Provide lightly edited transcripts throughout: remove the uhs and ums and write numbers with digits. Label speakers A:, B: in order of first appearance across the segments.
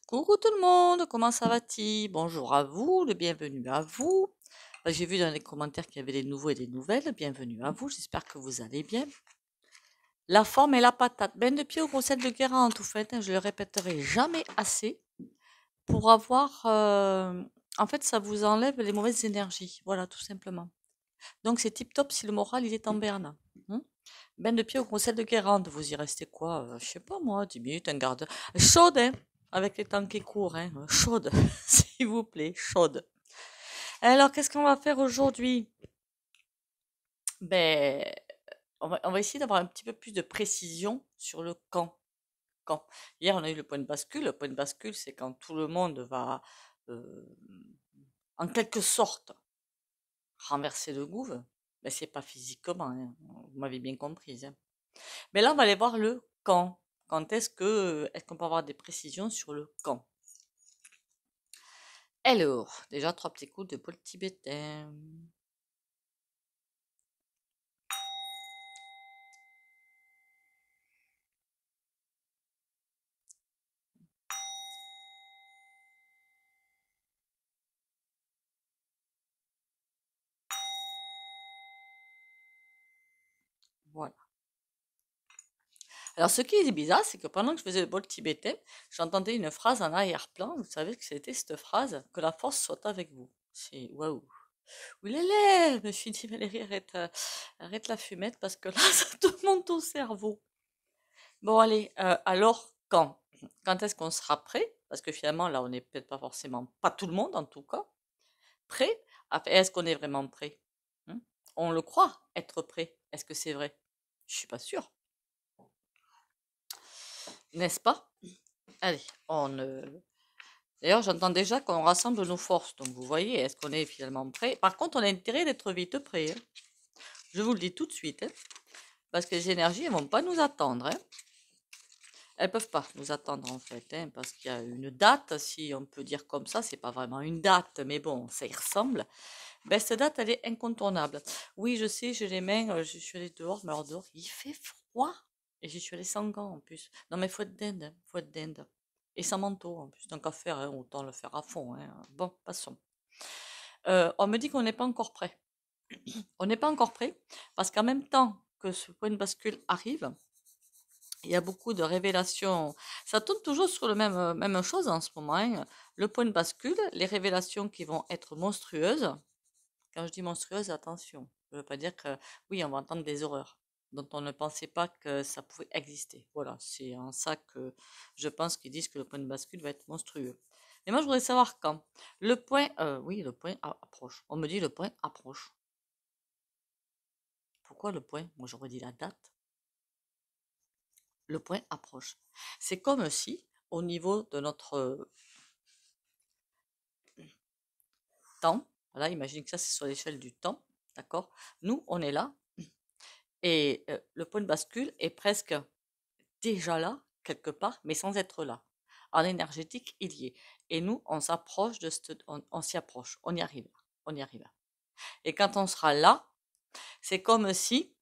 A: Coucou tout le monde, comment ça va-t-il? Bonjour à vous, le bienvenue à vous. J'ai vu dans les commentaires qu'il y avait des nouveaux et des nouvelles. Bienvenue à vous, j'espère que vous allez bien. La forme et la patate. Ben de pied aux grossettes de Guérande, en tout fait, hein, je le répéterai jamais assez. Pour avoir... en fait, ça vous enlève les mauvaises énergies. Voilà, tout simplement. Donc c'est tip top si le moral il est en berne. Hein. Ben de pied aux grossettes de Guérande, vous y restez quoi? Je sais pas moi, 10 minutes, un quart d'heure. Chaude, hein? Avec les temps qui courent, hein? Chaude, s'il vous plaît, chaude. Alors, qu'est-ce qu'on va faire aujourd'hui? Ben, on va essayer d'avoir un petit peu plus de précision sur le quand. Quand. Hier, on a eu le point de bascule. Le point de bascule, c'est quand tout le monde va, euh, en quelque sorte, renverser le gouffre. Ben, c'est pas physiquement, hein. Vous m'avez bien compris, hein. Mais là, on va aller voir le quand. Quand est-ce qu'on peut avoir des précisions sur le quand? Alors, déjà, trois petits coups de bol tibétain. Voilà. Alors, ce qui est bizarre, c'est que pendant que je faisais le bol tibétain, j'entendais une phrase en arrière-plan. Vous savez que c'était cette phrase, que la force soit avec vous. C'est waouh. Oui, l'élève, je me suis dit, Valérie, arrête la fumette parce que là, ça te monte au cerveau. Bon, allez, alors, quand? Quand est-ce qu'on sera prêt? Parce que finalement, là, on n'est peut-être pas forcément, pas tout le monde en tout cas, prêt. Est-ce qu'on est vraiment prêt? Hein. On le croit, être prêt. Est-ce que c'est vrai? Je suis pas sûre. N'est-ce pas? Allez, D'ailleurs, j'entends déjà qu'on rassemble nos forces. Donc, vous voyez, est-ce qu'on est finalement prêt? Par contre, on a intérêt d'être vite prêt, hein. Je vous le dis tout de suite, hein, parce que les énergies, elles vont pas nous attendre, hein. Elles peuvent pas nous attendre en fait, hein, parce qu'il y a une date, si on peut dire comme ça, c'est pas vraiment une date, mais bon, ça y ressemble. Ben, cette date, elle est incontournable. Oui, je sais, j'ai les mains, je suis allée dehors, mais alors dehors, il fait froid. Et j'y suis allée sans gants en plus. Non, mais faut être dinde, hein, faut être dinde. Et sans manteau en plus, tant qu'à faire, hein, autant le faire à fond, hein. Bon, passons. On me dit qu'on n'est pas encore prêt. On n'est pas encore prêt, parce qu'en même temps que ce point de bascule arrive, il y a beaucoup de révélations. Ça tourne toujours sur le même chose en ce moment, hein. Le point de bascule, les révélations qui vont être monstrueuses. Quand je dis monstrueuse, attention. Je ne veux pas dire que oui, on va entendre des horreurs dont on ne pensait pas que ça pouvait exister. Voilà, c'est en ça que je pense qu'ils disent que le point de bascule va être monstrueux. Mais moi, je voudrais savoir quand. Oui, le point approche. On me dit le point approche. Pourquoi le point? Moi, j'aurais dit la date. Le point approche. C'est comme si, au niveau de notre temps, voilà, imaginez que ça, c'est sur l'échelle du temps, d'accord? Nous, on est là, et le point de bascule est presque déjà là, quelque part, mais sans être là. En énergétique, il y est. Et nous, on s'approche on s'y approche, on y arrive, on y arrive. Et quand on sera là, c'est comme si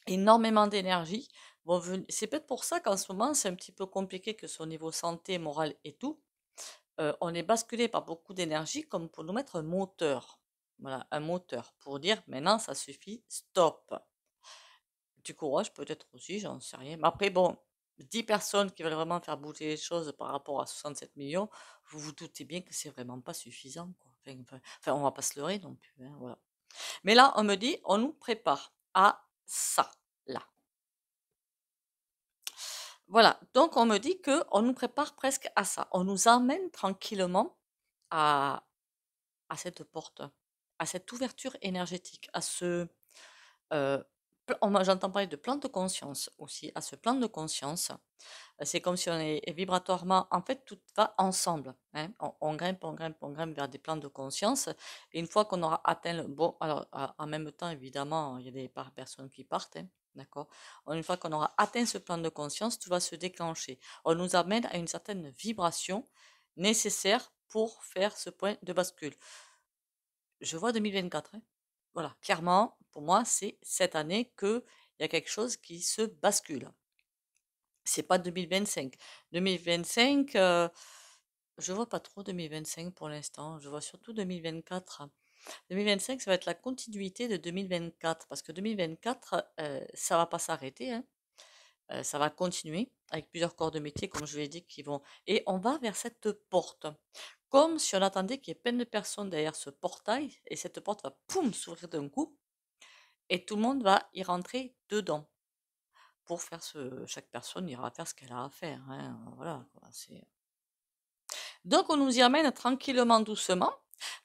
A: énormément d'énergie vont venir. C'est peut-être pour ça qu'en ce moment, c'est un petit peu compliqué, que ce soit au niveau santé, morale et tout. On est basculé par beaucoup d'énergie comme pour nous mettre un moteur. Voilà, un moteur pour dire maintenant ça suffit, stop. Du courage peut-être aussi, j'en sais rien. Mais après, bon, 10 personnes qui veulent vraiment faire bouger les choses par rapport à 67 millions, vous vous doutez bien que c'est vraiment pas suffisant, quoi. Enfin, on va pas se leurrer non plus, hein, voilà. Mais là, on me dit, on nous prépare à ça, là. Voilà, donc on me dit que on nous prépare presque à ça. On nous emmène tranquillement à, à cette porte, à cette ouverture énergétique, à ce, euh, j'entends parler de plan de conscience aussi, à ce plan de conscience. C'est comme si on est vibratoirement, en fait, tout va ensemble, hein. On grimpe, on grimpe, on grimpe vers des plans de conscience. Et une fois qu'on aura atteint le bon, alors en même temps, évidemment, il y a des personnes qui partent, hein, d'accord. Une fois qu'on aura atteint ce plan de conscience, tout va se déclencher. On nous amène à une certaine vibration nécessaire pour faire ce point de bascule. Je vois 2024, hein. Voilà, clairement, pour moi, c'est cette année qu'il y a quelque chose qui se bascule. C'est pas 2025. 2025, je vois pas trop 2025 pour l'instant. Je vois surtout 2024. 2025, ça va être la continuité de 2024 parce que 2024, ça va pas s'arrêter, hein. Ça va continuer avec plusieurs corps de métier, comme je l'ai dit, qui vont. Et on va vers cette porte. Comme si on attendait qu'il y ait plein de personnes derrière ce portail et cette porte va poum s'ouvrir d'un coup et tout le monde va y rentrer dedans. Pour faire chaque personne ira faire ce qu'elle a à faire, hein. Voilà, quoi, donc on nous y amène tranquillement, doucement.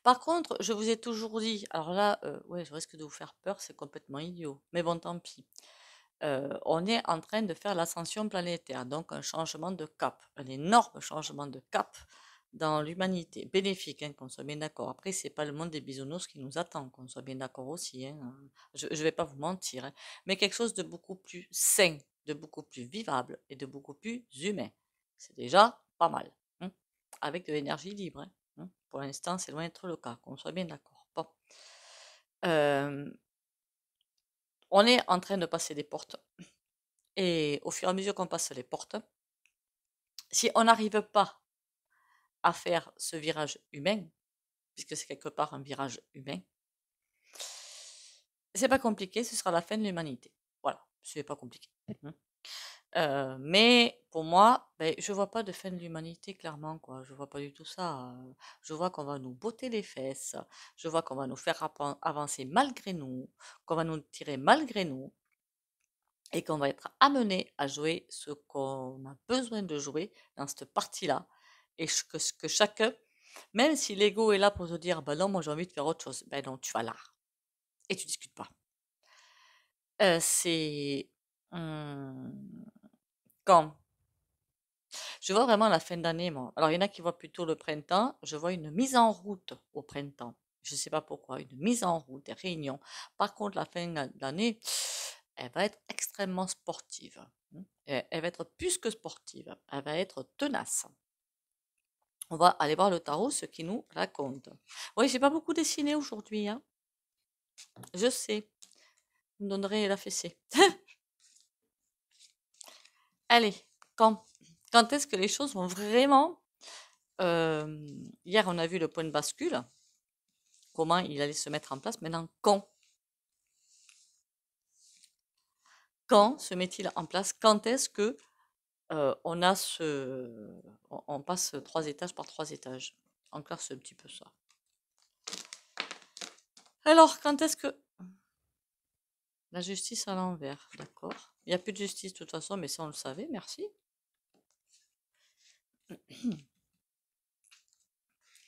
A: Par contre, je vous ai toujours dit, alors là, ouais, je risque de vous faire peur, c'est complètement idiot. Mais bon, tant pis. On est en train de faire l'ascension planétaire, donc un changement de cap, un énorme changement de cap dans l'humanité. Bénéfique, hein, qu'on soit bien d'accord. Après, c'est pas le monde des bisounours qui nous attend, qu'on soit bien d'accord aussi, hein. Je vais pas vous mentir, hein. Mais quelque chose de beaucoup plus sain, de beaucoup plus vivable et de beaucoup plus humain. C'est déjà pas mal, hein, avec de l'énergie libre, hein. Pour l'instant, c'est loin d'être le cas, qu'on soit bien d'accord. Bon. On est en train de passer des portes. Et au fur et à mesure qu'on passe les portes, si on n'arrive pas à faire ce virage humain, puisque c'est quelque part un virage humain, c'est pas compliqué, ce sera la fin de l'humanité. Voilà, c'est pas compliqué. Mais pour moi, ben, je vois pas de fin de l'humanité clairement, quoi. Je vois pas du tout ça. Je vois qu'on va nous botter les fesses, je vois qu'on va nous faire avancer malgré nous, qu'on va nous tirer malgré nous, et qu'on va être amené à jouer ce qu'on a besoin de jouer dans cette partie-là. Et que chacun, même si l'ego est là pour te dire, bah non, moi j'ai envie de faire autre chose, ben non, tu vas là. Et tu discutes pas. C'est quand je vois vraiment la fin d'année, moi. Alors il y en a qui voient plutôt le printemps. Je vois une mise en route au printemps. Je ne sais pas pourquoi, une mise en route, des réunions. Par contre, la fin de l'année, elle va être extrêmement sportive. Elle va être plus que sportive. Elle va être tenace. On va aller voir le tarot, ce qui nous raconte. Oui, j'ai pas beaucoup dessiné aujourd'hui, hein. Je sais. Vous me donnerez la fessée. Allez, quand est-ce que les choses vont vraiment... hier, on a vu le point de bascule. Comment il allait se mettre en place. Maintenant, quand se met-il en place? Quand est-ce que on a on passe 3 étages par 3 étages? En clair, c'est un petit peu ça. Alors, quand est-ce que la justice à l'envers, d'accord? Il n'y a plus de justice de toute façon, mais ça on le savait, merci.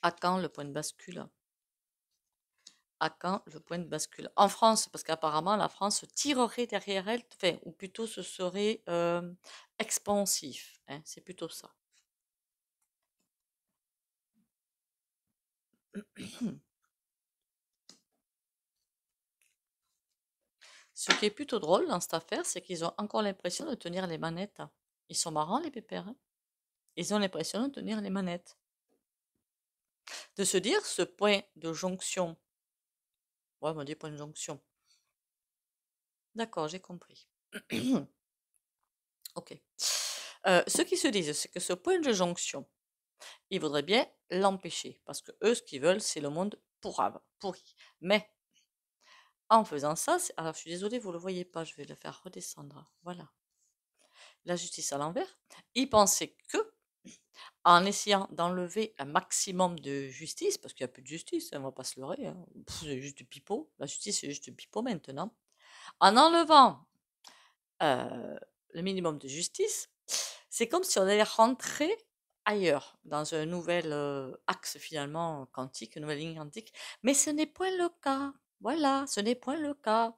A: À quand le point de bascule? À quand le point de bascule? En France, parce qu'apparemment la France tirerait derrière elle, enfin, ou plutôt ce serait expansif, hein, c'est plutôt ça. Ce qui est plutôt drôle dans cette affaire, c'est qu'ils ont encore l'impression de tenir les manettes. Ils sont marrants, les pépères, hein. Ils ont l'impression de tenir les manettes. De se dire, ce point de jonction. Ouais, on m'a dit point de jonction. D'accord, j'ai compris. Ok. Ce qu'ils se disent, c'est que ce point de jonction, ils voudraient bien l'empêcher. Parce que eux, ce qu'ils veulent, c'est le monde pourri. Mais en faisant ça, alors je suis désolée, vous ne le voyez pas, je vais le faire redescendre. Voilà. La justice à l'envers. Ils pensaient que, en essayant d'enlever un maximum de justice, parce qu'il n'y a plus de justice, on ne va pas se leurrer, hein. C'est juste du pipeau. La justice, c'est juste du pipeau maintenant. En enlevant le minimum de justice, c'est comme si on allait rentrer ailleurs, dans un nouvel axe finalement quantique, une nouvelle ligne quantique. Mais ce n'est point le cas. Voilà, ce n'est point le cas.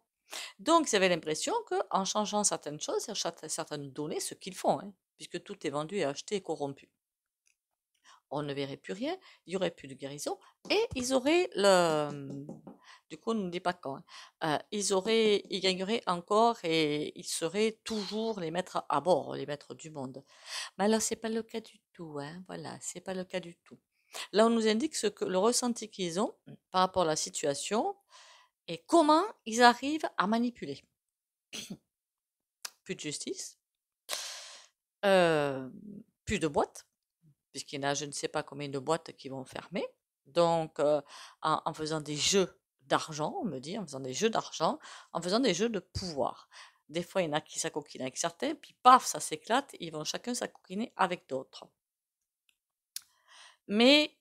A: Donc, ils avaient l'impression qu'en changeant certaines choses, certaines données, ce qu'ils font, hein, puisque tout est vendu et acheté et corrompu, on ne verrait plus rien, il n'y aurait plus de guérison, et ils auraient du coup, on ne dit pas quand, hein, ils gagneraient encore et ils seraient toujours les maîtres à bord, les maîtres du monde. Mais là, c'est pas le cas du tout, hein, voilà, c'est pas le cas du tout. Là, on nous indique le ressenti qu'ils ont par rapport à la situation et comment ils arrivent à manipuler. Plus de justice, Euh, plus de boîtes, puisqu'il y en a je ne sais pas combien de boîtes qui vont fermer. Donc, en faisant des jeux d'argent, on me dit, en faisant des jeux d'argent, en faisant des jeux de pouvoir. Des fois, il y en a qui s'acoquinent avec certains, puis paf, ça s'éclate, ils vont chacun s'acoquiner avec d'autres. Mais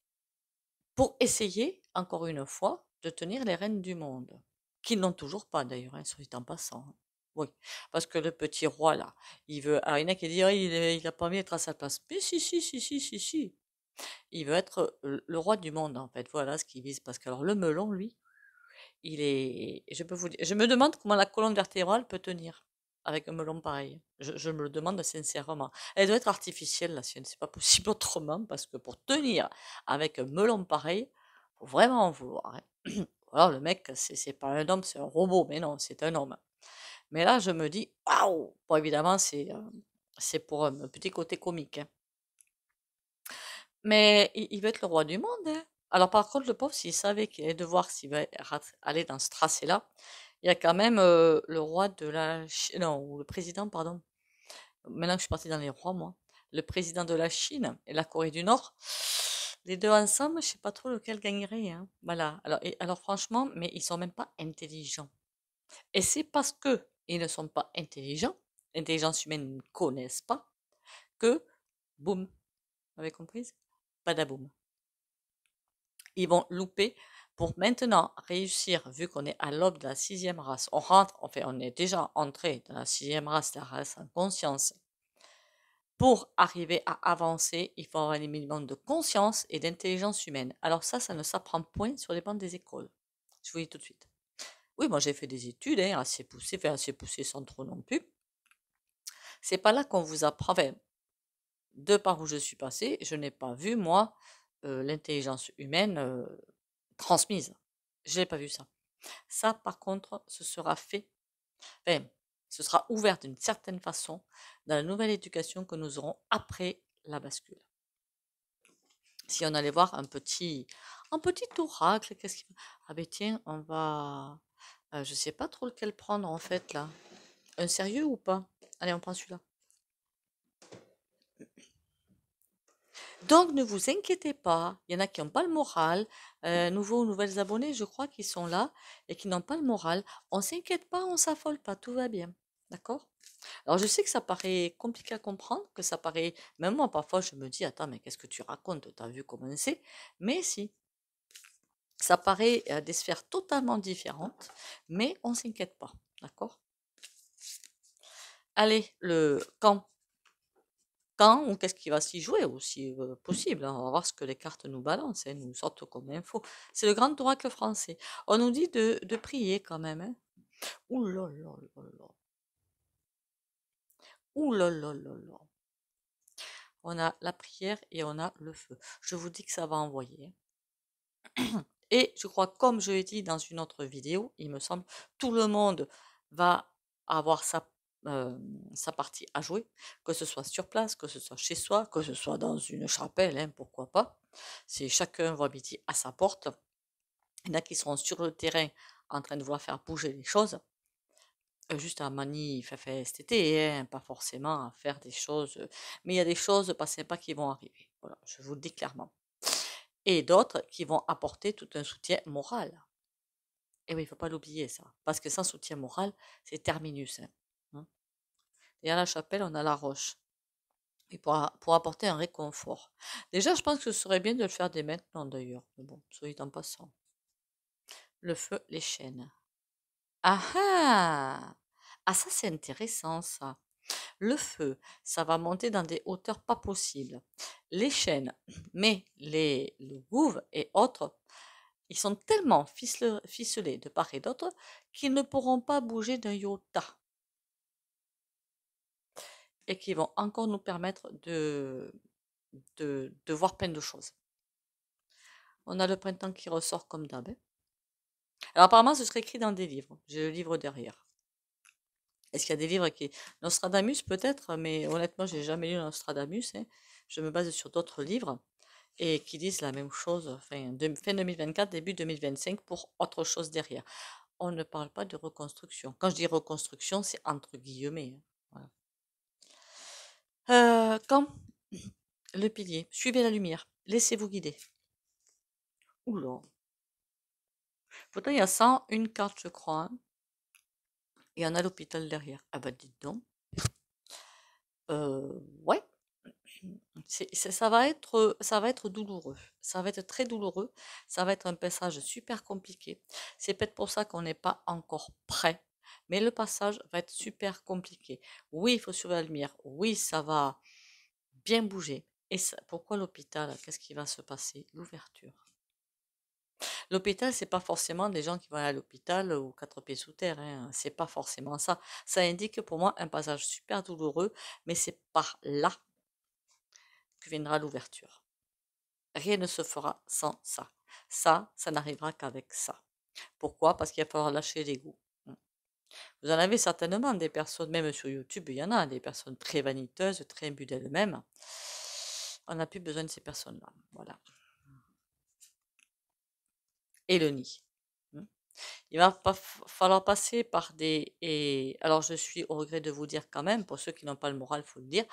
A: pour essayer, encore une fois, de tenir les rênes du monde. Qu'ils n'ont toujours pas d'ailleurs, hein, soit dit en passant. Hein. Oui, parce que le petit roi là, il veut. Alors il y en a qui disent, ah, il a pas envie d'être à sa place. Mais si, si, si, si, si, si. Il veut être le roi du monde en fait. Voilà ce qu'il vise. Parce que alors le melon, lui, il est. Je peux vous dire, je me demande comment la colonne vertébrale peut tenir avec un melon pareil. Je me le demande sincèrement. Elle doit être artificielle la sienne. C'est pas possible autrement parce que pour tenir avec un melon pareil, faut vraiment en vouloir. Hein. Alors le mec, c'est pas un homme, c'est un robot. Mais non, c'est un homme. Mais là, je me dis, waouh! Bon, évidemment, c'est pour un petit côté comique. Hein. Mais il veut être le roi du monde. Hein. Alors par contre, le pauvre, s'il savait qu'il allait devoir, s'il va aller dans ce tracé-là, il y a quand même le roi de la Chine, non, ou le président, pardon. Maintenant que je suis partie dans les rois, moi. Le président de la Chine et la Corée du Nord. Les deux ensemble, je sais pas trop lequel gagnerait. Hein. Voilà. Alors franchement, mais ils sont même pas intelligents. Et c'est parce que ils ne sont pas intelligents, l'intelligence humaine, ils ne connaissent pas, que, boum, vous avez compris? Badaboum. Ils vont louper pour maintenant réussir, vu qu'on est à l'aube de la sixième race. On rentre, enfin, on est déjà entré dans la sixième race, la race en conscience. Pour arriver à avancer, il faut avoir un minimum de conscience et d'intelligence humaine. Alors ça ne s'apprend point sur les bancs des écoles. Je vous dis tout de suite. Oui, moi j'ai fait des études, hein, assez poussées sans trop non plus. C'est pas là qu'on vous apprend. Enfin, de par où je suis passée, je n'ai pas vu, moi, l'intelligence humaine transmise. Je n'ai pas vu ça. Ça, par contre, ce sera fait, enfin, ce sera ouvert d'une certaine façon dans la nouvelle éducation que nous aurons après la bascule. Si on allait voir un petit oracle, qu'est-ce qu'il ah ben tiens, on va, je sais pas trop lequel prendre en fait là. Un sérieux ou pas? Allez, on prend celui-là. Donc ne vous inquiétez pas, il y en a qui n'ont pas le moral, nouveaux ou nouvelles abonnés, je crois, qui sont là et qui n'ont pas le moral. On s'inquiète pas, on s'affole pas, tout va bien. D'accord? Alors je sais que ça paraît compliqué à comprendre, que ça paraît, même moi parfois je me dis, attends, mais qu'est-ce que tu racontes? T'as vu comment c'est? Mais si, ça paraît des sphères totalement différentes, mais on s'inquiète pas. D'accord? Allez, le camp. Quand ou qu'est-ce qui va s'y jouer aussi possible. Hein. On va voir ce que les cartes nous balancent, hein, nous sortent comme info. C'est le grand oracle français. On nous dit de prier quand même. Hein. Ouh là là là là. Ouh là là là là. On a la prière et on a le feu. Je vous dis que ça va envoyer. Hein. Et je crois, comme je l'ai dit dans une autre vidéo, il me semble, tout le monde va avoir sa partie à jouer, que ce soit sur place, que ce soit chez soi, que ce soit dans une chapelle, hein, pourquoi pas. C'est chacun va midi à sa porte. Il y en a qui seront sur le terrain en train de vouloir faire bouger les choses, juste à manifester cet été, hein, pas forcément à faire des choses. Mais il y a des choses pas sympas qui vont arriver. Voilà, je vous le dis clairement. Et d'autres qui vont apporter tout un soutien moral. Et oui, il ne faut pas l'oublier ça. Parce que sans soutien moral, c'est terminus. Hein. Et à la chapelle, on a la roche. Et pour apporter un réconfort. Déjà, je pense que ce serait bien de le faire dès maintenant d'ailleurs. Mais bon, soyez en passant. Le feu, les chaînes. Ah ah! Ah ça c'est intéressant ça. Le feu, ça va monter dans des hauteurs pas possibles. Les chaînes, mais les gouves et autres, ils sont tellement ficelés de part et d'autre qu'ils ne pourront pas bouger d'un iota et qui vont encore nous permettre de voir plein de choses. On a le printemps qui ressort comme d'hab. Hein. Alors apparemment, ce serait écrit dans des livres. J'ai le livre derrière. Est-ce qu'il y a des livres qui... Nostradamus peut-être, mais honnêtement, j'ai jamais lu Nostradamus. Hein. Je me base sur d'autres livres et qui disent la même chose, fin 2024, début 2025 pour autre chose derrière. On ne parle pas de reconstruction. Quand je dis reconstruction, c'est entre guillemets. Hein. Voilà. Quand le pilier, suivez la lumière, laissez-vous guider. Oula. Pourtant, il y a 101 cartes, je crois, hein. Et on a l'hôpital derrière. Ah bah dites donc. Ouais. Ça va être douloureux. Ça va être très douloureux. Ça va être un passage super compliqué. C'est peut-être pour ça qu'on n'est pas encore prêt. Mais le passage va être super compliqué. Oui, il faut suivre la lumière. Oui, ça va bien bouger. Et pourquoi l'hôpital? Qu'est-ce qui va se passer? L'ouverture. L'hôpital, c'est pas forcément des gens qui vont aller à l'hôpital aux quatre pieds sous terre, hein. C'est pas forcément ça. Ça indique pour moi un passage super douloureux, mais c'est par là que viendra l'ouverture. Rien ne se fera sans ça. Ça n'arrivera qu'avec ça. Pourquoi? Parce qu'il va falloir lâcher l'ego. Vous en avez certainement des personnes, même sur YouTube, il y en a des personnes très vaniteuses, très imbues d'elles-mêmes. On n'a plus besoin de ces personnes-là. Voilà. Et le nid. Il va falloir passer par des... Et alors, je suis au regret de vous dire quand même, pour ceux qui n'ont pas le moral, il faut le dire,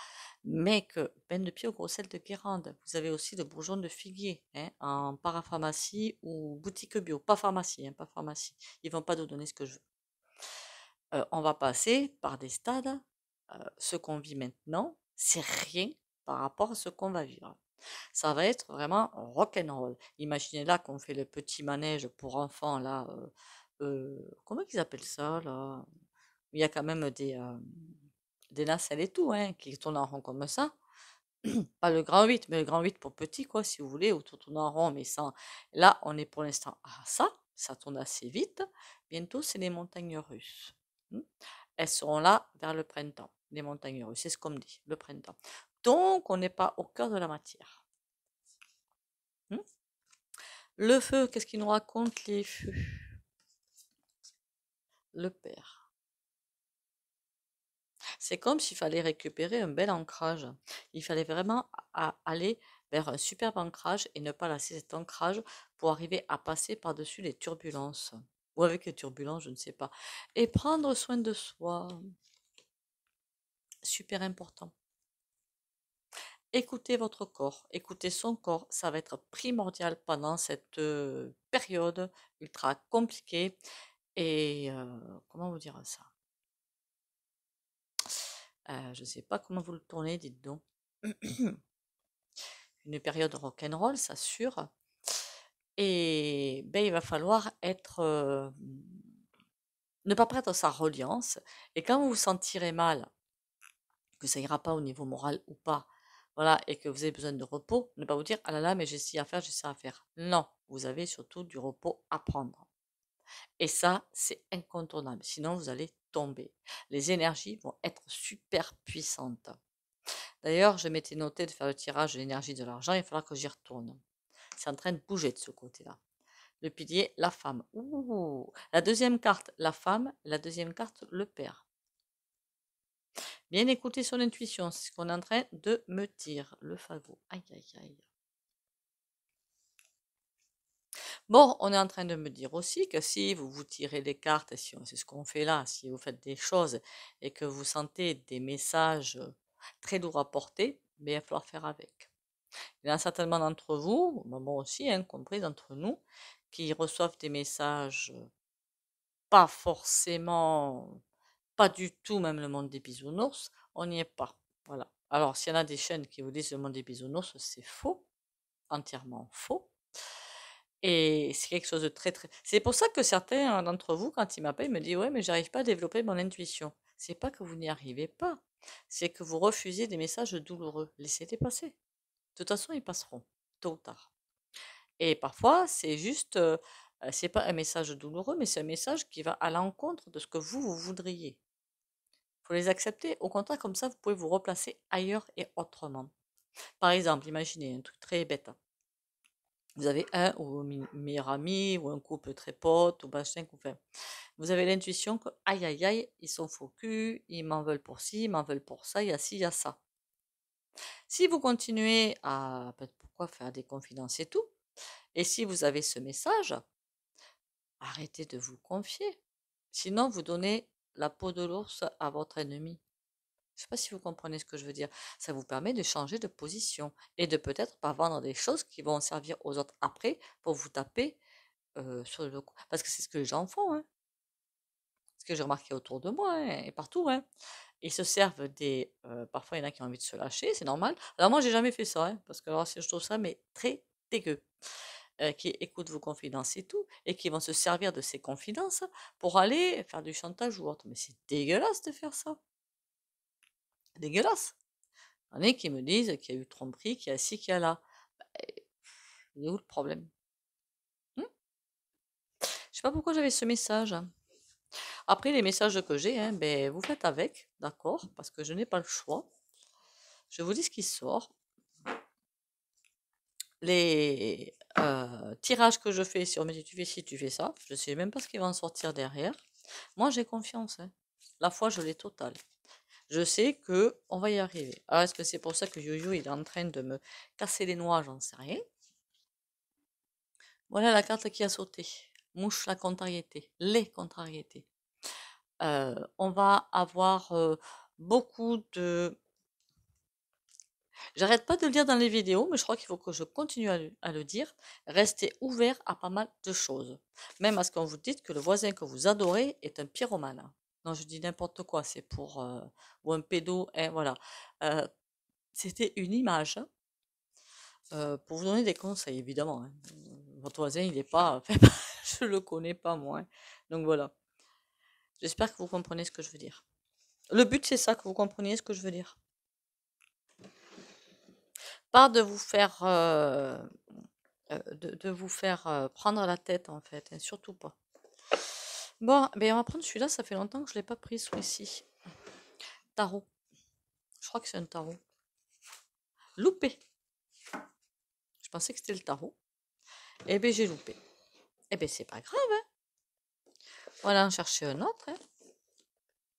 A: mais que peine de pied au gros sel de Guérande. Vous avez aussi le bourgeon de figuier, hein, en parapharmacie ou boutique bio. Pas pharmacie, hein, pas pharmacie. Ils vont pas nous donner ce que je veux. On va passer par des stades. Ce qu'on vit maintenant, c'est rien par rapport à ce qu'on va vivre. Ça va être vraiment rock'n'roll. Imaginez là qu'on fait le petit manège pour enfants, là. Comment ils appellent ça, là? Il y a quand même des nacelles et tout, hein, qui tournent en rond comme ça. Pas le grand 8, mais le grand 8 pour petit, quoi, si vous voulez, ou tout tourne en rond, mais sans. Là, on est pour l'instant à ça tourne assez vite. Bientôt, c'est les montagnes russes. Hmm. Elles seront là vers le printemps, les montagnes russes, c'est ce qu'on me dit, le printemps. Donc, on n'est pas au cœur de la matière. Hmm. Le feu, qu'est-ce qu'il nous raconte les feux? Le père. C'est comme s'il fallait récupérer un bel ancrage. Il fallait vraiment aller vers un superbe ancrage et ne pas lasser cet ancrage pour arriver à passer par-dessus les turbulences. Ou avec les turbulences, je ne sais pas. Et prendre soin de soi. Super important. Écoutez votre corps, écoutez son corps, ça va être primordial pendant cette période ultra compliquée. Et comment vous dire ça? Je ne sais pas comment vous le tournez, dites donc. Une période rock'n'roll, ça sûr. Et ben, il va falloir être ne pas perdre sa reliance. Et quand vous vous sentirez mal, que ça ira pas au niveau moral ou pas, voilà, et que vous avez besoin de repos, ne pas vous dire ah là là, mais j'ai ci à faire, j'ai ça à faire. Non, vous avez surtout du repos à prendre. Et ça, c'est incontournable. Sinon, vous allez tomber. Les énergies vont être super puissantes. D'ailleurs, je m'étais noté de faire le tirage de l'énergie de l'argent. Il va falloir que j'y retourne. C'est en train de bouger de ce côté-là. Le pilier, la femme. Ouh. La deuxième carte, la femme. La deuxième carte, le père. Bien écouter son intuition, c'est ce qu'on est en train de me dire. Le fagot. Aïe, aïe, aïe. Bon, on est en train de me dire aussi que si vous vous tirez les cartes, si c'est ce qu'on fait là, si vous faites des choses et que vous sentez des messages très lourds à porter, ben, il va falloir faire avec. Il y en a certainement d'entre vous, moi aussi, hein, compris d'entre nous, qui reçoivent des messages pas forcément, pas du tout, même le monde des bisounours, on n'y est pas. Voilà. Alors, s'il y en a des chaînes qui vous disent le monde des bisounours, c'est faux, entièrement faux. Et c'est quelque chose de très très. C'est pour ça que certains d'entre vous, quand ils m'appellent, me disent ouais, mais j'arrive pas à développer mon intuition. C'est pas que vous n'y arrivez pas, c'est que vous refusez des messages douloureux. Laissez-les passer. De toute façon, ils passeront, tôt ou tard. Et parfois, c'est juste, c'est pas un message douloureux, mais c'est un message qui va à l'encontre de ce que vous voudriez. Il faut les accepter. Au contraire, comme ça, vous pouvez vous replacer ailleurs et autrement. Par exemple, imaginez un truc très bête. Vous avez un ou une meilleur ami ou un couple très pote ou machin qu'on fait. Vous avez l'intuition que aïe aïe aïe, ils sont faux cul, ils m'en veulent pour ci, ils m'en veulent pour ça, il y a ci, il y a ça. Si vous continuez à pourquoi faire des confidences et tout, et si vous avez ce message, arrêtez de vous confier. Sinon, vous donnez la peau de l'ours à votre ennemi. Je ne sais pas si vous comprenez ce que je veux dire. Ça vous permet de changer de position et de peut-être pas vendre des choses qui vont servir aux autres après pour vous taper sur le coup. Parce que c'est ce que les gens font, hein. Ce que j'ai remarqué autour de moi, hein, et partout, hein. Ils se servent des. Parfois, il y en a qui ont envie de se lâcher, c'est normal. Alors, moi, j'ai jamais fait ça, hein, parce que alors, je trouve ça mais très dégueu. Qui écoutent vos confidences et tout, et qui vont se servir de ces confidences pour aller faire du chantage ou autre. Mais c'est dégueulasse de faire ça. Dégueulasse. Il y en a qui me disent qu'il y a eu tromperie, qu'il y a ci, qu'il y a là. Bah, il est où le problème? Je sais pas pourquoi j'avais ce message. Après, les messages que j'ai, hein, ben, vous faites avec, d'accord, parce que je n'ai pas le choix. Je vous dis ce qui sort. Les tirages que je fais sur mais tu fais ci, tu fais ça, je sais même pas ce qui va en sortir derrière. Moi, j'ai confiance, hein. La foi, je l'ai totale. Je sais que on va y arriver. Alors, est-ce que c'est pour ça que Yo-Yo il est en train de me casser les noix? J'en sais rien. Voilà la carte qui a sauté. Mouche la contrariété, les contrariétés. On va avoir beaucoup de. J'arrête pas de le dire dans les vidéos, mais je crois qu'il faut que je continue à le dire. Restez ouvert à pas mal de choses. Même à ce qu'on vous dit que le voisin que vous adorez est un pyromane. Non, je dis n'importe quoi, c'est pour. Ou un pédo, hein, voilà. C'était une image, hein, pour vous donner des conseils, évidemment, hein. Votre voisin, il n'est pas. Je le connais pas, moi, hein. Donc voilà. J'espère que vous comprenez ce que je veux dire. Le but, c'est ça, que vous compreniez ce que je veux dire. Pas de vous faire, prendre la tête, en fait, hein, surtout pas. Bon, ben on va prendre celui-là, ça fait longtemps que je ne l'ai pas pris, celui-ci. Tarot. Je crois que c'est un tarot. Loupé. Je pensais que c'était le tarot. Eh bien, j'ai loupé. Eh bien, c'est pas grave, hein. Voilà, en chercher un autre, hein.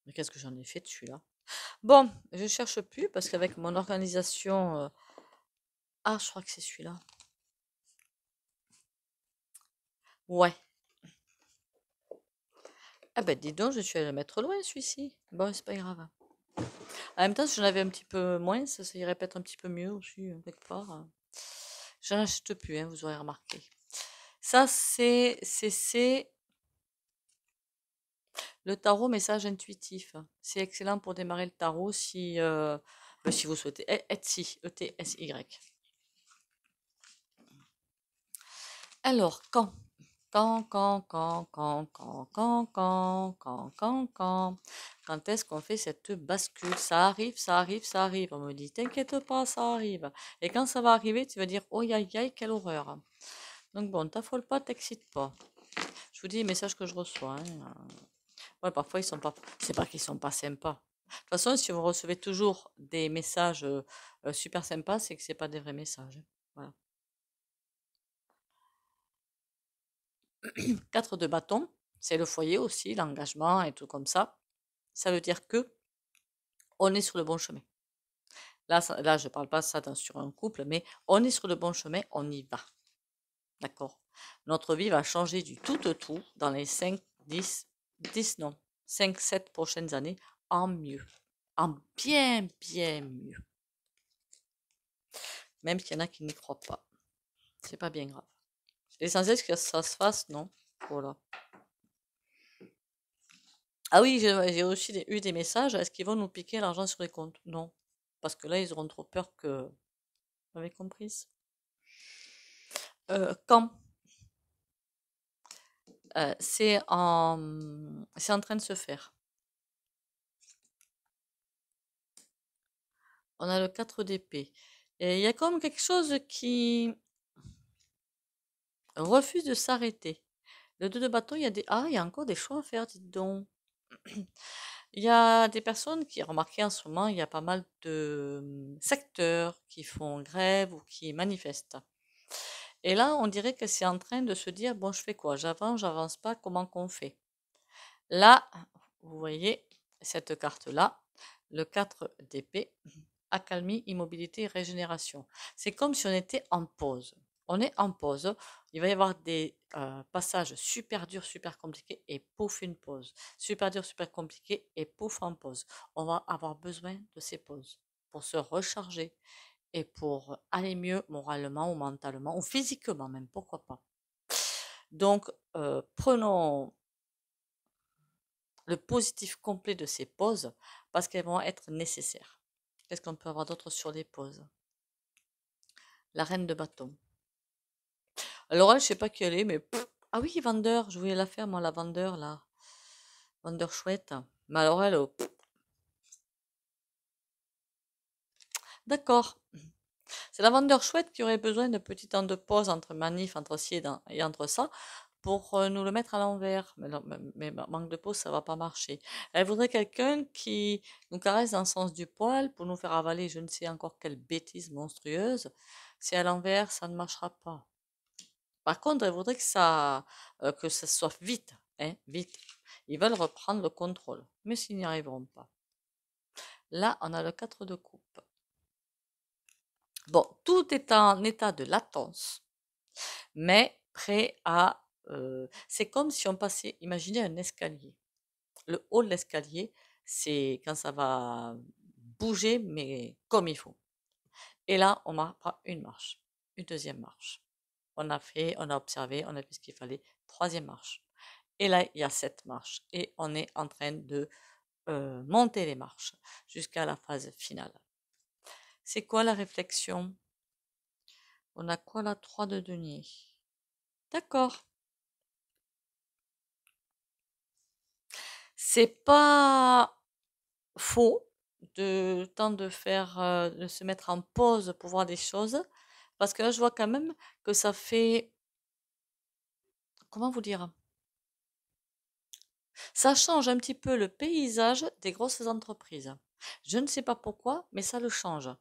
A: Mais qu'est-ce que j'en ai fait de celui-là? Bon, je cherche plus parce qu'avec mon organisation. Ah, je crois que c'est celui-là. Ouais. Ah ben dis donc, je suis allée le mettre loin celui-ci. Bon, c'est pas grave. En même temps, si j'en avais un petit peu moins, ça irait peut-être un petit peu mieux aussi, quelque part. Je n'en achète plus, hein, vous aurez remarqué. Ça, c'est le tarot message intuitif. C'est excellent pour démarrer le tarot si vous souhaitez. Etsy, E-T-S-Y. Alors, quand Quand est-ce qu'on fait cette bascule? Ça arrive, ça arrive, ça arrive. On me dit, t'inquiète pas, ça arrive. Et quand ça va arriver, tu vas dire, oh aïe aïe, quelle horreur. Donc bon, t'affole pas, t'excite pas. Je vous dis les messages que je reçois, hein. Ouais, parfois ils sont pas. C'est pas qu'ils sont pas sympas. De toute façon, si vous recevez toujours des messages super sympas, c'est que c'est pas des vrais messages, hein. Voilà. 4 de bâton, c'est le foyer aussi, l'engagement et tout comme ça. Ça veut dire que on est sur le bon chemin. Là, je parle pas ça sur un couple, mais on est sur le bon chemin, on y va. D'accord? Notre vie va changer du tout au tout dans les 5, 10, 10 non, 5, 7 prochaines années en mieux. En bien, bien mieux. Même s'il y en a qui n'y croient pas. C'est pas bien grave. L'essentiel, c'est que ça se fasse, non? Voilà. Ah oui, j'ai aussi eu des messages. Est-ce qu'ils vont nous piquer l'argent sur les comptes? Non. Parce que là, ils auront trop peur que. Vous avez compris? Quand? C'est en train de se faire. On a le 4 d'épée. Et il y a comme quelque chose qui refuse de s'arrêter. Le 2 de bâton, il y a il y a encore des choix à faire, dites donc. Il y a des personnes qui, remarquez en ce moment, il y a pas mal de secteurs qui font grève ou qui manifestent. Et là, on dirait que c'est en train de se dire, bon, je fais quoi? J'avance pas, comment qu'on fait? Là, vous voyez cette carte-là, le 4 d'épée, accalmie, immobilité, régénération. C'est comme si on était en pause. On est en pause. Il va y avoir des passages super durs, super compliqués et pouf, une pause. Super dur, super compliqué et pouf, en pause. On va avoir besoin de ces pauses pour se recharger et pour aller mieux moralement ou mentalement ou physiquement même, pourquoi pas. Donc, prenons le positif complet de ces pauses parce qu'elles vont être nécessaires. Qu'est-ce qu'on peut avoir d'autre sur les pauses? La reine de bâton. Alors elle, je sais pas qui elle est, mais ah oui, vendeur, je voulais la faire moi, la vendeur là, vendeur chouette. Mais alors elle, d'accord. C'est la vendeur chouette qui aurait besoin de petits temps de pause entre manif, entre ci et entre ça, pour nous le mettre à l'envers. Mais, manque de pause, ça va pas marcher. Elle voudrait quelqu'un qui nous caresse dans le sens du poil pour nous faire avaler je ne sais encore quelle bêtise monstrueuse. Si à l'envers, ça ne marchera pas. Par contre, elle voudrait que ça soit vite, hein, vite. Ils veulent reprendre le contrôle, mais s'ils n'y arriveront pas. Là, on a le 4 de coupe. Bon, tout est en état de latence, mais prêt à... c'est comme si on passait, imaginez un escalier. Le haut de l'escalier, c'est quand ça va bouger, mais comme il faut. Et là, on prend une marche, une deuxième marche. On a fait, on a observé, on a fait ce qu'il fallait. Troisième marche. Et là, il y a 7 marches. Et on est en train de monter les marches jusqu'à la phase finale. C'est quoi la réflexion? On a quoi là? 3 de denier. D'accord. C'est pas faux de temps de faire, de se mettre en pause pour voir des choses. Parce que là, je vois quand même que ça fait, comment vous dire? Ça change un petit peu le paysage des grosses entreprises. Je ne sais pas pourquoi, mais ça le change.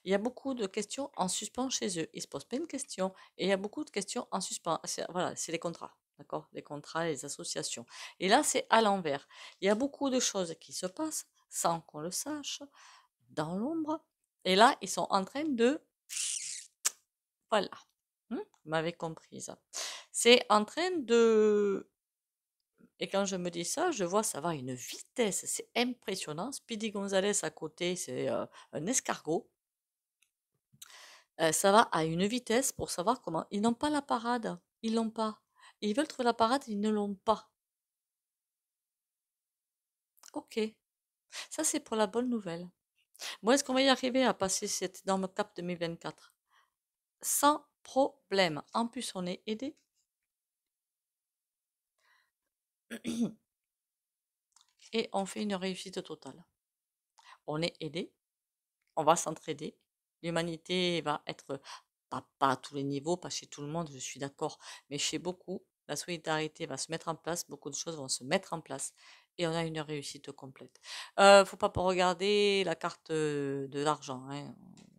A: Il y a beaucoup de questions en suspens chez eux. Ils se posent plein de questions et il y a beaucoup de questions en suspens. Voilà, c'est les contrats, d'accord? Les contrats, les associations. Et là, c'est à l'envers. Il y a beaucoup de choses qui se passent sans qu'on le sache, dans l'ombre. Et là, ils sont en train de... Voilà. Vous m'avez comprise. C'est en train de... Et quand je me dis ça, je vois ça va à une vitesse, c'est impressionnant. Speedy Gonzalez à côté, c'est un escargot. Ça va à une vitesse pour savoir comment. Ils n'ont pas la parade, ils l'ont pas. Ils veulent trouver la parade, ils ne l'ont pas. Ok, ça c'est pour la bonne nouvelle. Bon, est-ce qu'on va y arriver à passer cette énorme cap 2024? Sans problème. En plus, on est aidé. Et on fait une réussite totale. On est aidé, on va s'entraider. L'humanité va être, pas à tous les niveaux, pas chez tout le monde, je suis d'accord, mais chez beaucoup, la solidarité va se mettre en place, beaucoup de choses vont se mettre en place et on a une réussite complète. Faut pas regarder la carte de l'argent, hein,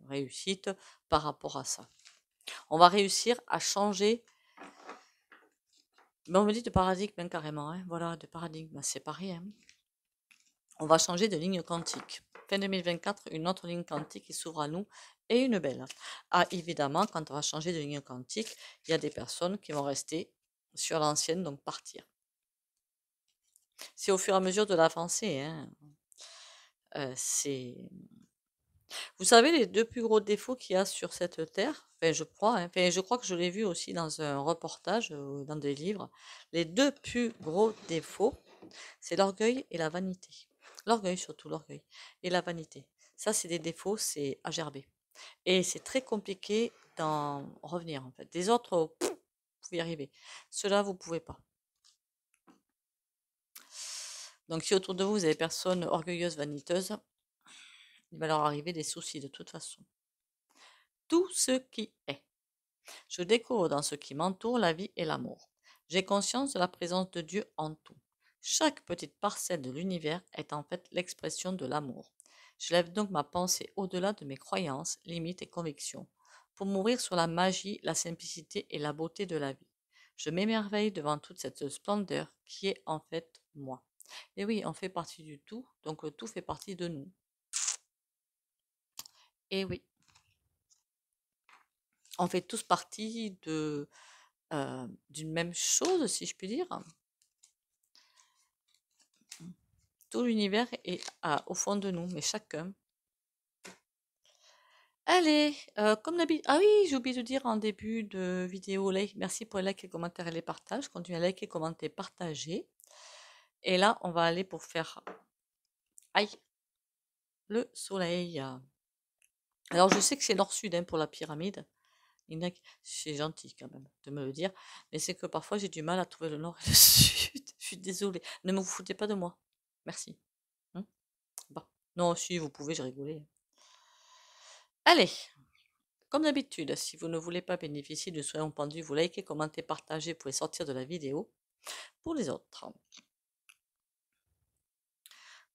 A: réussite par rapport à ça. On va réussir à changer, mais on me dit de paradigme hein, carrément, hein, voilà, de paradigme, c'est pareil. Hein. On va changer de ligne quantique. Fin 2024, une autre ligne quantique qui s'ouvre à nous et une belle. Ah, évidemment, quand on va changer de ligne quantique, il y a des personnes qui vont rester sur l'ancienne, donc partir. C'est au fur et à mesure de l'avancée. Hein. Vous savez, les deux plus gros défauts qu'il y a sur cette terre, enfin, je crois, hein, enfin, je crois que je l'ai vu aussi dans un reportage, dans des livres, les deux plus gros défauts, c'est l'orgueil et la vanité. L'orgueil surtout, l'orgueil. Et la vanité. Ça, c'est des défauts, c'est à gerber. Et c'est très compliqué d'en revenir, en fait. Des autres, vous pouvez y arriver. Ceux-là, vous pouvez pas. Donc, si autour de vous, vous avez des personnes orgueilleuses, vaniteuses, il va leur arriver des soucis de toute façon. Tout ce qui est. Je découvre dans ce qui m'entoure la vie et l'amour. J'ai conscience de la présence de Dieu en tout. Chaque petite parcelle de l'univers est en fait l'expression de l'amour. Je lève donc ma pensée au-delà de mes croyances, limites et convictions, pour m'ouvrir sur la magie, la simplicité et la beauté de la vie. Je m'émerveille devant toute cette splendeur qui est en fait moi. Et oui, on fait partie du tout, donc le tout fait partie de nous. Et oui. On fait tous partie d'une même chose, si je puis dire. Tout l'univers est au fond de nous, mais chacun. Allez, comme d'habitude. Ah oui, j'ai oublié de dire en début de vidéo, merci pour les likes, les commentaires et les partages. Continuez à liker, commenter, partager. Et là, on va aller pour faire aïe, le soleil. Alors, je sais que c'est nord-sud hein, pour la pyramide. C'est gentil quand même de me le dire. Mais c'est que parfois, j'ai du mal à trouver le nord et le sud. Je suis désolée. Ne me vous foutez pas de moi. Merci. Hein. Bon. Non, si, vous pouvez, j'ai rigolé. Allez, comme d'habitude, si vous ne voulez pas bénéficier de soins pendus, vous likez, commentez, partagez, vous pouvez sortir de la vidéo. Pour les autres,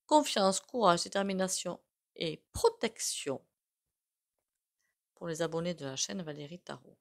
A: confiance, courage, détermination et protection. Pour les abonnés de la chaîne Valérie Tarot.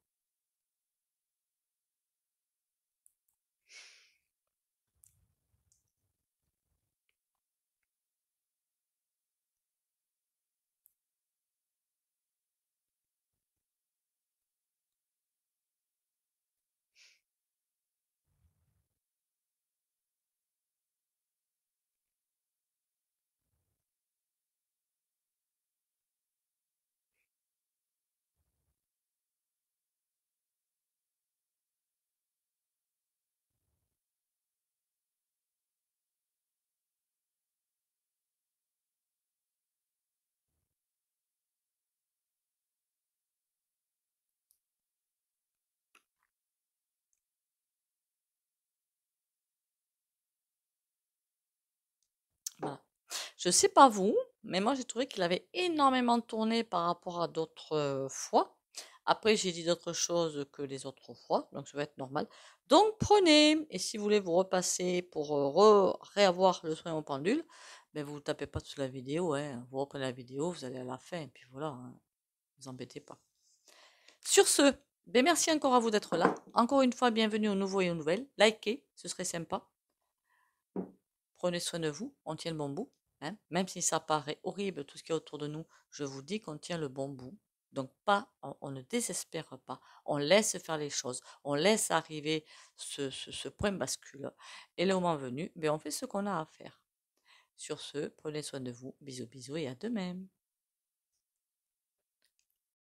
A: Voilà. Je sais pas vous, mais moi j'ai trouvé qu'il avait énormément tourné par rapport à d'autres fois. Après, j'ai dit d'autres choses que les autres fois, donc ça va être normal. Donc prenez, et si vous voulez vous repasser pour réavoir le soin au pendule, ben vous ne tapez pas sous la vidéo, hein. Vous reprenez la vidéo, vous allez à la fin, et puis voilà, hein, vous embêtez pas. Sur ce, ben merci encore à vous d'être là. Encore une fois, bienvenue aux nouveaux et aux nouvelles. Likez, ce serait sympa. Prenez soin de vous, on tient le bon bout. Hein. Même si ça paraît horrible tout ce qui est autour de nous, je vous dis qu'on tient le bon bout. Donc on ne désespère pas, on laisse faire les choses, on laisse arriver ce point bascule. Et le moment venu, ben on fait ce qu'on a à faire. Sur ce, prenez soin de vous, bisous bisous et à demain.